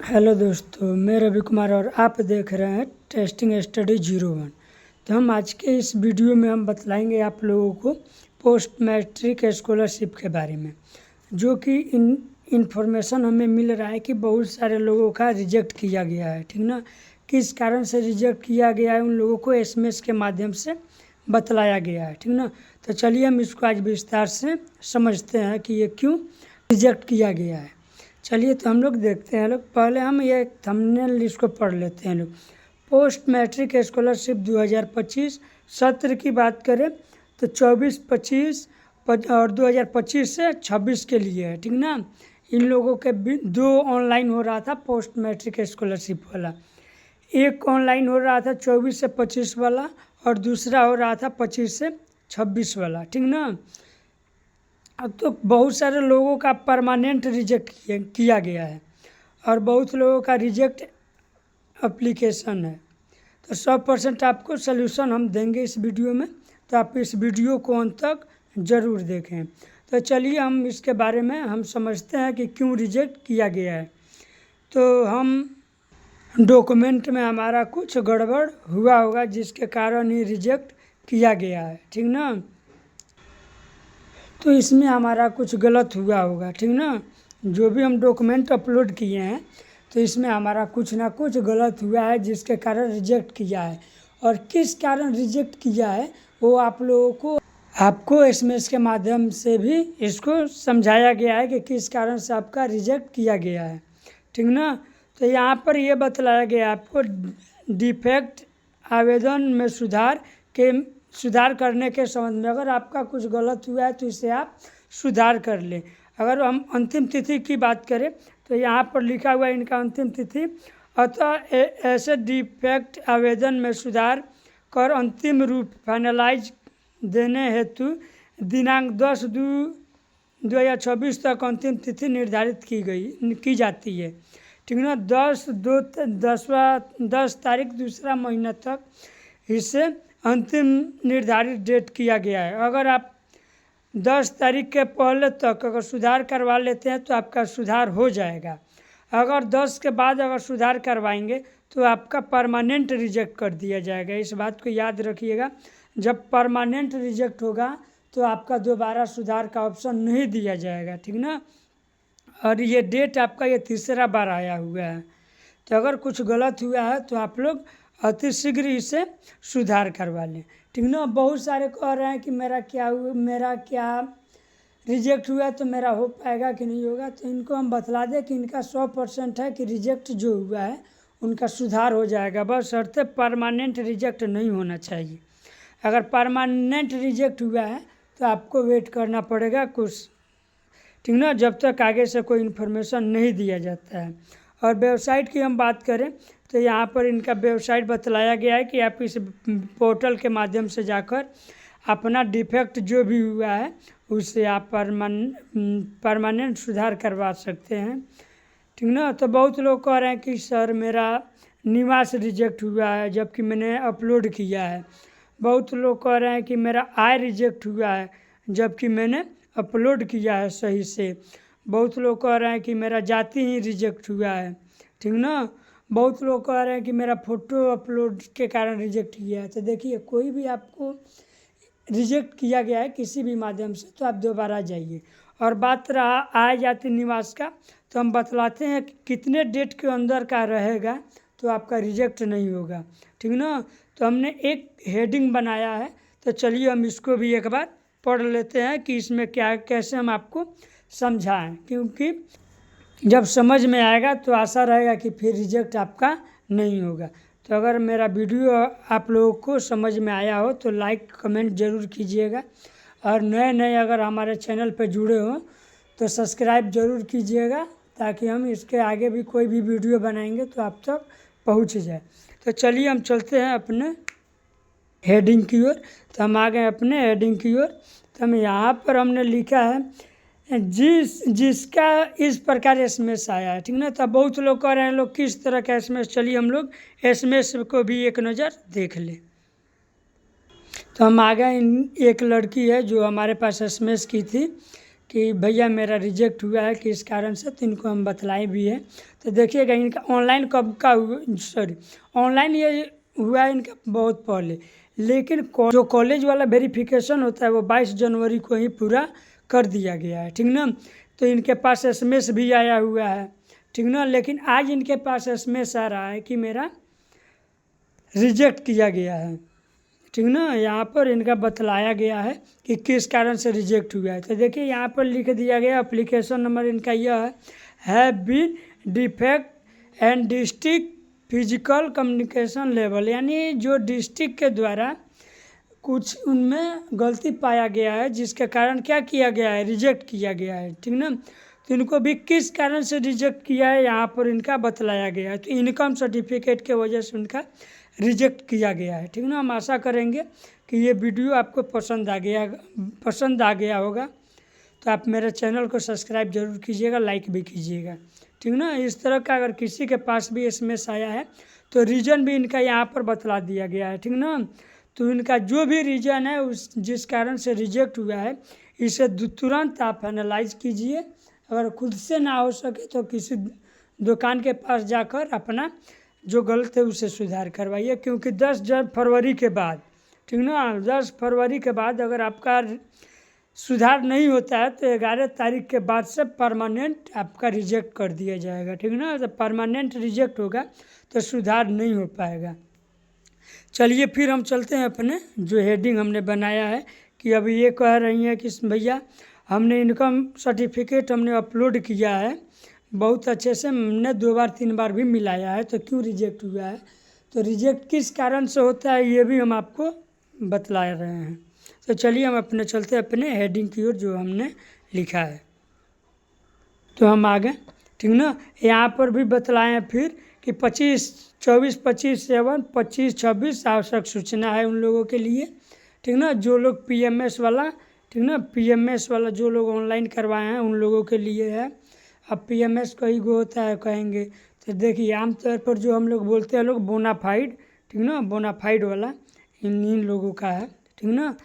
Hello दोस्तों, मैं रवि कुमार और आप देख रहे हैं टेस्टिंग स्टडी 01। तो हम आज के इस वीडियो में हम बतलाएंगे आप लोगों को पोस्ट मैट्रिक स्कॉलरशिप के बारे में, जो कि इन्फॉर्मेशन हमें मिल रहा है कि बहुत सारे लोगों का रिजेक्ट किया गया है। ठीक ना, किस कारण से रिजेक्ट किया गया है उन लोगों को एसएमएस के माध्यम से बतलाया गया है। ठीक ना, तो चलिए हम इसको आज विस्तार से समझते हैं कि ये क्यों रिजेक्ट किया गया है। चलिए तो हम लोग देखते हैं। लोग पहले हम ये थंबनेल इसको पढ़ लेते हैं। लोग पोस्ट मैट्रिक स्कॉलरशिप 2025 सत्र की बात करें तो 24-25 और 2025 से 26 के लिए है। ठीक ना, इन लोगों के दो ऑनलाइन हो रहा था पोस्ट मैट्रिक स्कॉलरशिप वाला। एक ऑनलाइन हो रहा था 24 से 25 वाला और दूसरा हो रहा था 25 से 26 वाला। ठीक ना, अब तो बहुत सारे लोगों का परमानेंट रिजेक्ट किया गया है और बहुत लोगों का रिजेक्ट एप्लीकेशन है। तो 100% आपको सल्यूशन हम देंगे इस वीडियो में, तो आप इस वीडियो को अंत तक ज़रूर देखें। तो चलिए हम इसके बारे में हम समझते हैं कि क्यों रिजेक्ट किया गया है। तो हम डॉक्यूमेंट में हमारा कुछ गड़बड़ हुआ होगा जिसके कारण ही रिजेक्ट किया गया है। ठीक ना, तो इसमें हमारा कुछ गलत हुआ होगा। ठीक ना, जो भी हम डॉक्यूमेंट अपलोड किए हैं तो इसमें हमारा कुछ ना कुछ गलत हुआ है जिसके कारण रिजेक्ट किया है। और किस कारण रिजेक्ट किया है वो आप लोगों को आपको एसएमएस के माध्यम से भी इसको समझाया गया है कि किस कारण से आपका रिजेक्ट किया गया है। ठीक ना, तो यहाँ पर ये बतलाया गया आपको डिफेक्ट आवेदन में सुधार करने के संबंध में। अगर आपका कुछ गलत हुआ है तो इसे आप सुधार कर लें। अगर हम अंतिम तिथि की बात करें तो यहाँ पर लिखा हुआ है इनका अंतिम तिथि, अतः ऐसे डिफेक्ट आवेदन में सुधार कर अंतिम रूप फाइनलाइज देने हेतु दिनांक 10/2/2026 तक अंतिम तिथि निर्धारित की जाती है। ठीक ना, 10 तारीख दूसरा महीना तक इसे अंतिम निर्धारित डेट किया गया है। अगर आप 10 तारीख के पहले तक अगर सुधार करवा लेते हैं तो आपका सुधार हो जाएगा। अगर 10 के बाद अगर सुधार करवाएंगे तो आपका परमानेंट रिजेक्ट कर दिया जाएगा। इस बात को याद रखिएगा, जब परमानेंट रिजेक्ट होगा तो आपका दोबारा सुधार का ऑप्शन नहीं दिया जाएगा। ठीक ना, और ये डेट आपका ये तीसरा बार आया हुआ है। तो अगर कुछ गलत हुआ है तो आप लोग अतिशीघ्र इसे सुधार करवा लें। ठीक ना, बहुत सारे कह रहे हैं कि मेरा क्या रिजेक्ट हुआ तो मेरा हो पाएगा कि नहीं होगा। तो इनको हम बतला दें कि इनका 100% है कि रिजेक्ट जो हुआ है उनका सुधार हो जाएगा, बस शर्ते परमानेंट रिजेक्ट नहीं होना चाहिए। अगर परमानेंट रिजेक्ट हुआ है तो आपको वेट करना पड़ेगा कुछ। ठीक ना, जब तक आगे से कोई इन्फॉर्मेशन नहीं दिया जाता है। और वेबसाइट की हम बात करें तो यहाँ पर इनका वेबसाइट बतलाया गया है कि आप इस पोर्टल के माध्यम से जाकर अपना डिफेक्ट जो भी हुआ है उससे आप परमानेंट सुधार करवा सकते हैं। ठीक ना, तो बहुत लोग कह रहे हैं कि सर मेरा निवास रिजेक्ट हुआ है जबकि मैंने अपलोड किया है। बहुत लोग कह रहे हैं कि मेरा आय रिजेक्ट हुआ है जबकि मैंने अपलोड किया है सही से। बहुत लोग कह रहे हैं कि मेरा जाति ही रिजेक्ट हुआ है। ठीक ना, बहुत लोग कह रहे हैं कि मेरा फ़ोटो अपलोड के कारण रिजेक्ट किया है। तो देखिए, कोई भी आपको रिजेक्ट किया गया है किसी भी माध्यम से तो आप दोबारा जाइए। और बात रहा आय जाति निवास का, तो हम बतलाते हैं कि कितने डेट के अंदर का रहेगा तो आपका रिजेक्ट नहीं होगा। ठीक ना, तो हमने एक हेडिंग बनाया है, तो चलिए हम इसको भी एक बार पढ़ लेते हैं कि इसमें क्या कैसे हम आपको समझाएं, क्योंकि जब समझ में आएगा तो आशा रहेगा कि फिर रिजेक्ट आपका नहीं होगा। तो अगर मेरा वीडियो आप लोगों को समझ में आया हो तो लाइक कमेंट ज़रूर कीजिएगा, और नए अगर हमारे चैनल पर जुड़े हो तो सब्सक्राइब ज़रूर कीजिएगा ताकि हम इसके आगे भी कोई भी वीडियो बनाएंगे तो आप तक पहुंच जाए। तो चलिए हम चलते हैं अपने हेडिंग की ओर। तो हम आ गए अपने हेडिंग की ओर। तो हम यहाँ पर हमने लिखा है जिसका इस प्रकार एसएमएस आया है। ठीक ना, तो बहुत लोग कह रहे हैं लोग किस तरह का एसएमएस, चलिए हम लोग एसएमएस को भी एक नज़र देख लें। तो हम आ गए, एक लड़की है जो हमारे पास एसएमएस की थी कि भैया मेरा रिजेक्ट हुआ है किस कारण से, तो इनको हम बतलाए भी है। तो देखिएगा इनका ऑनलाइन कब का सॉरी ऑनलाइन ये हुआ है इनका बहुत पहले, लेकिन जो कॉलेज वाला वेरिफिकेशन होता है वो 22 जनवरी को ही पूरा कर दिया गया है, ठीक ना। तो इनके पास SMS भी आया हुआ है, ठीक ना। लेकिन आज इनके पास SMS आ रहा है कि मेरा रिजेक्ट किया गया है, ठीक ना। यहाँ पर इनका बतलाया गया है कि किस कारण से रिजेक्ट हुआ है। तो देखिए यहाँ पर लिख दिया गया एप्लीकेशन नंबर इनका यह है been defect and district physical communication level, यानी जो डिस्ट्रिक्ट के द्वारा कुछ उनमें गलती पाया गया है जिसके कारण क्या किया गया है, रिजेक्ट किया गया है, ठीक ना। तो इनको भी किस कारण से रिजेक्ट किया है यहाँ पर इनका बतलाया गया है। तो इनकम सर्टिफिकेट के वजह से उनका रिजेक्ट किया गया है, ठीक ना। हम आशा करेंगे कि ये वीडियो आपको पसंद आ गया होगा। तो आप मेरे चैनल को सब्सक्राइब जरूर कीजिएगा, लाइक भी कीजिएगा, ठीक ना। इस तरह का अगर किसी के पास भी SMS आया है तो रीज़न भी इनका यहाँ पर बतला दिया गया है, ठीक ना। तो इनका जो भी रीज़न है उस जिस कारण से रिजेक्ट हुआ है इसे तुरंत आप एनालाइज कीजिए। अगर खुद से ना हो सके तो किसी दुकान के पास जाकर अपना जो गलत है उसे सुधार करवाइए, क्योंकि 10 फरवरी के बाद, ठीक ना, 10 फरवरी के बाद अगर आपका सुधार नहीं होता है तो 11 तारीख के बाद से परमानेंट आपका रिजेक्ट कर दिया जाएगा, ठीक ना। तो परमानेंट रिजेक्ट होगा तो सुधार नहीं हो पाएगा। चलिए फिर हम चलते हैं अपने जो हेडिंग हमने बनाया है कि अभी ये कह रही हैं कि भैया हमने इनकम सर्टिफिकेट हमने अपलोड किया है बहुत अच्छे से, हमने 2 बार 3 बार भी मिलाया है, तो क्यों रिजेक्ट हुआ है। तो रिजेक्ट किस कारण से होता है ये भी हम आपको बतला रहे हैं। तो चलिए हम अपने चलते हैं अपने हेडिंग की ओर जो हमने लिखा है। तो हम आ गए, ठीक ना। यहाँ पर भी बतलाएँ फिर कि 25/24/25/26 आवश्यक सूचना है उन लोगों के लिए, ठीक ना, जो लोग PMS वाला, ठीक ना, PMS वाला जो लोग ऑनलाइन करवाए हैं उन लोगों के लिए है। अब PMS कई गो होता है कहेंगे, तो देखिए आमतौर पर जो हम लोग बोलते हैं लोग बोनाफाइड, ठीक ना, बोनाफाइड वाला इन लोगों का है, ठीक ना।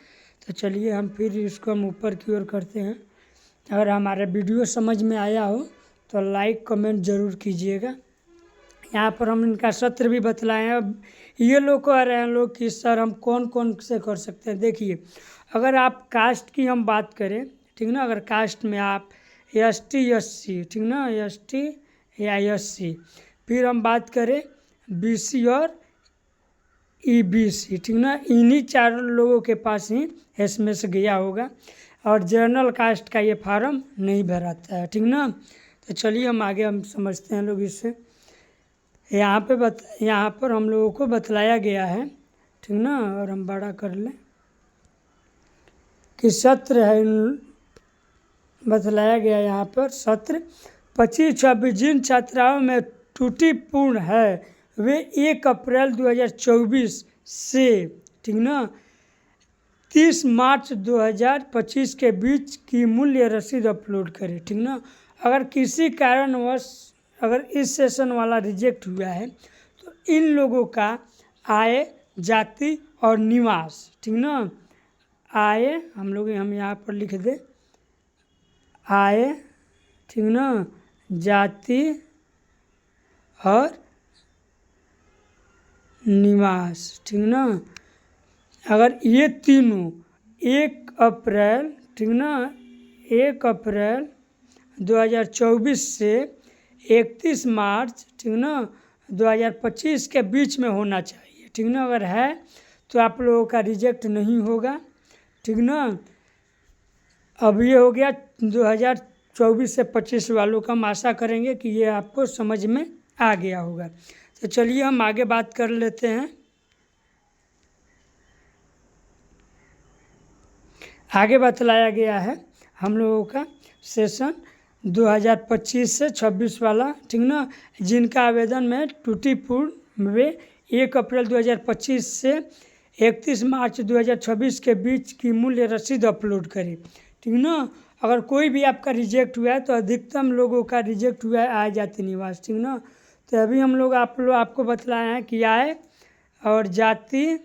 तो चलिए हम फिर इसको हम ऊपर की ओर करते हैं। अगर हमारा वीडियो समझ में आया हो तो लाइक कमेंट ज़रूर कीजिएगा। यहाँ पर हम इनका सत्र भी बतलाए हैं। अब ये लोग कह रहे हैं लोग कि सर हम कौन कौन से कर सकते हैं। देखिए अगर आप कास्ट की हम बात करें, ठीक ना, अगर कास्ट में आप ST SC, ठीक ना, ST या SC, फिर हम बात करें BC और EBC, ठीक ना, इन्हीं 4 लोगों के पास ही SMS गया होगा और जनरल कास्ट का ये फार्म नहीं भराता है, ठीक ना। तो चलिए हम आगे हम समझते हैं लोग इससे। यहाँ पर हम लोगों को बतलाया गया है, ठीक ना, और हम बड़ा कर लें कि सत्र है, बतलाया गया यहाँ पर सत्र 25-26 जिन छात्राओं में त्रुटिपूर्ण है वे 1 अप्रैल 2024 से, ठीक ना, 30 मार्च 2025 के बीच की मूल्य रसीद अपलोड करें, ठीक ना। अगर किसी कारणवश अगर इस सेशन वाला रिजेक्ट हुआ है तो इन लोगों का आय, जाति और निवास, ठीक ना, आय हम यहाँ पर लिख दें आय, ठीक ना, जाति और निवास, ठीक ना। अगर ये तीनों 1 अप्रैल, ठीक ना, 1 अप्रैल 2024 से 31 मार्च, ठीक ना, 2025 के बीच में होना चाहिए, ठीक ना। अगर है तो आप लोगों का रिजेक्ट नहीं होगा, ठीक ना। अब ये हो गया 2024 से 25 वालों का। हम आशा करेंगे कि ये आपको समझ में आ गया होगा। तो चलिए हम आगे बात कर लेते हैं। आगे बतलाया गया है हम लोगों का सेशन 2025 से 26 वाला, ठीक ना, जिनका आवेदन में त्रुटिपूर्ण वे 1 अप्रैल 2025 से 31 मार्च 2026 के बीच की मूल्य रसीद अपलोड करें, ठीक ना। अगर कोई भी आपका रिजेक्ट हुआ है तो अधिकतम लोगों का रिजेक्ट हुआ है आय, जाति, निवास, ठीक ना। तो अभी हम लोग आपको बतलाए हैं कि आय और जाति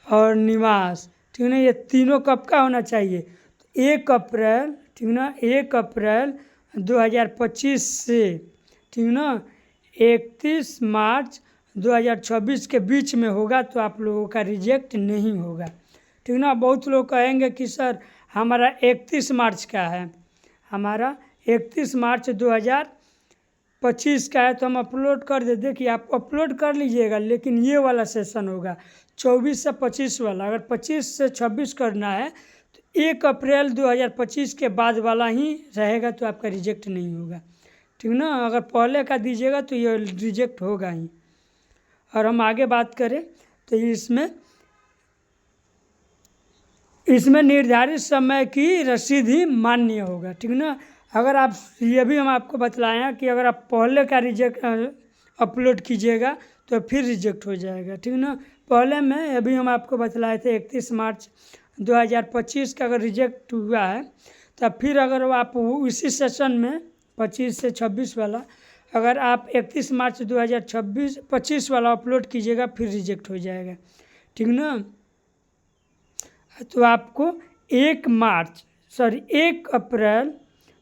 और निवास, ठीक ना, ये तीनों कब का होना चाहिए। तो 1 अप्रैल, ठीक ना, 1 अप्रैल 2025 से, ठीक ना, 31 मार्च 2026 के बीच में होगा तो आप लोगों का रिजेक्ट नहीं होगा, ठीक ना। बहुत लोग कहेंगे कि सर हमारा 31 मार्च का है, हमारा 31 मार्च 2025 का है तो हम अपलोड कर दे। देखिए आप अपलोड कर लीजिएगा, लेकिन ये वाला सेशन होगा 24 से 25 वाला। अगर 25 से 26 करना है तो 1 अप्रैल 2025 के बाद वाला ही रहेगा तो आपका रिजेक्ट नहीं होगा, ठीक ना। अगर पहले का दीजिएगा तो ये रिजेक्ट होगा ही। और हम आगे बात करें तो इसमें निर्धारित समय की रसीद ही मान्य होगा, ठीक ना। अगर आप, ये भी हम आपको बतलाए हैं कि अगर आप पहले का रिजेक्ट अपलोड कीजिएगा तो फिर रिजेक्ट हो जाएगा, ठीक ना। पहले में अभी हम आपको बतलाए थे 31 मार्च 2025 का अगर रिजेक्ट हुआ है तब फिर अगर आप उसी सेशन में 25 से 26 वाला अगर आप 31 मार्च 2025 वाला अपलोड कीजिएगा फिर रिजेक्ट हो जाएगा, ठीक ना। तो आपको 1 अप्रैल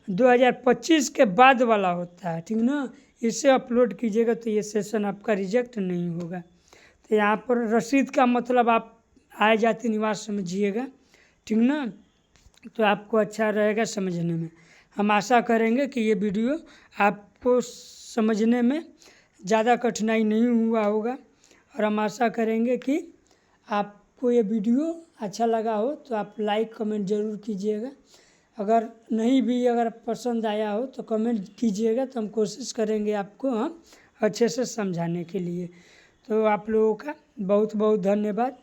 2025 के बाद वाला होता है, ठीक ना, इसे अपलोड कीजिएगा तो ये सेशन आपका रिजेक्ट नहीं होगा। तो यहाँ पर रसीद का मतलब आप आय जाति निवास समझिएगा, ठीक ना, तो आपको अच्छा रहेगा समझने में। हम आशा करेंगे कि ये वीडियो आपको समझने में ज़्यादा कठिनाई नहीं हुआ होगा, और हम आशा करेंगे कि आपको ये वीडियो अच्छा लगा हो तो आप लाइक कमेंट ज़रूर कीजिएगा। अगर नहीं भी अगर पसंद आया हो तो कमेंट कीजिएगा, तो हम कोशिश करेंगे आपको अच्छे से समझाने के लिए। तो आप लोगों का बहुत बहुत धन्यवाद।